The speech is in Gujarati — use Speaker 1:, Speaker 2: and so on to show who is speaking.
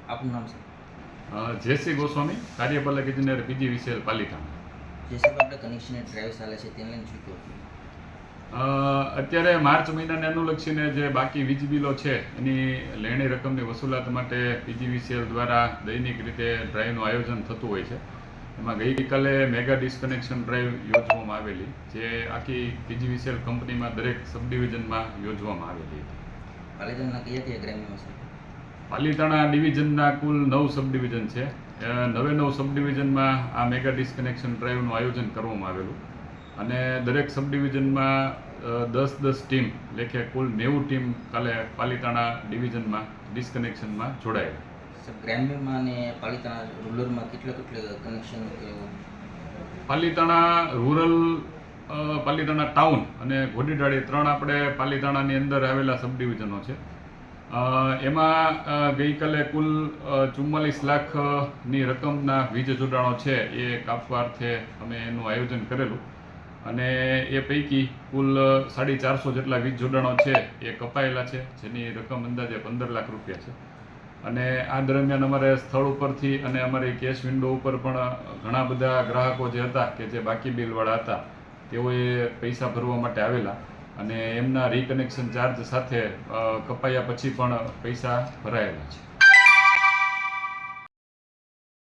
Speaker 1: આપનું નામ છે?
Speaker 2: જેસી ગોસ્વામી, કાર્યપાલક ઇજનેર PGVCL પાલિતાણા.
Speaker 1: જે સાહેબ આપણે કનેક્શન ડ્રાઈવ ચાલે છે તેને લઈને શું કહો છો?
Speaker 2: અત્યારે માર્ચ મહિનાને અનુલક્ષીને જે બાકી વીજ બિલો છે એની લેણી રકમની વસૂલાત માટે PGVCL દ્વારા દૈનિક રીતે ડ્રાઈવનું આયોજન થતું હોય છે. એમાં ગઈકાલે મેગા ડિસ્કનેક્શન ડ્રાઈવ યોજવામાં આવેલી, જે આખી PGVCL કંપનીમાં દરેક સબ ડિવિઝનમાં યોજવામાં આવેલી હતી.
Speaker 1: પાલિતાણાના કયા કયા ગ્રામ્યમાં છે?
Speaker 2: પાલિતાણા ડિવિઝનના કુલ 9 સબ ડિવિઝન છે. 9 સબ ડિવિઝનમાં આ મેગા ડિસ્કનેક્શન ડ્રાઈવનું આયોજન કરવામાં આવેલું અને દરેક સબ ડિવિઝનમાં 10 ટીમ લેખે કુલ 90 ટીમ કાલે પાલિતાણા ડિવિઝનમાં ડિસ્કનેક્શનમાં જોડાયેલી.
Speaker 1: સાહેબ ગ્રામ્યમાં અને પાલિતાણા રૂરલમાં કેટલા connection
Speaker 2: Palitana rural, Palitana town અને ઘોડીડાળી 3 આપણે પાલિતાણાની અંદર આવેલા સબ ડિવિઝનો છે. એમાં ગઈકાલે કુલ 44 લાખની રકમના વીજ જોડાણો છે એ કાપવા અર્થે અમે એનું આયોજન કરેલું અને એ પૈકી કુલ 450 જેટલા વીજ જોડાણો છે એ કપાયેલા છે, જેની રકમ અંદાજે 15 લાખ રૂપિયા છે. અને આ દરમિયાન અમારે સ્થળ ઉપરથી અને અમારી કેશ વિન્ડો ઉપર પણ ઘણા બધા ગ્રાહકો જે હતા કે જે બાકી બિલવાળા હતા તેઓએ પૈસા ભરવા માટે આવેલા અને એમના રીકનેક્શન ચાર્જ સાથે કપાયા પછી પણ પૈસા ભરાયેલા છે.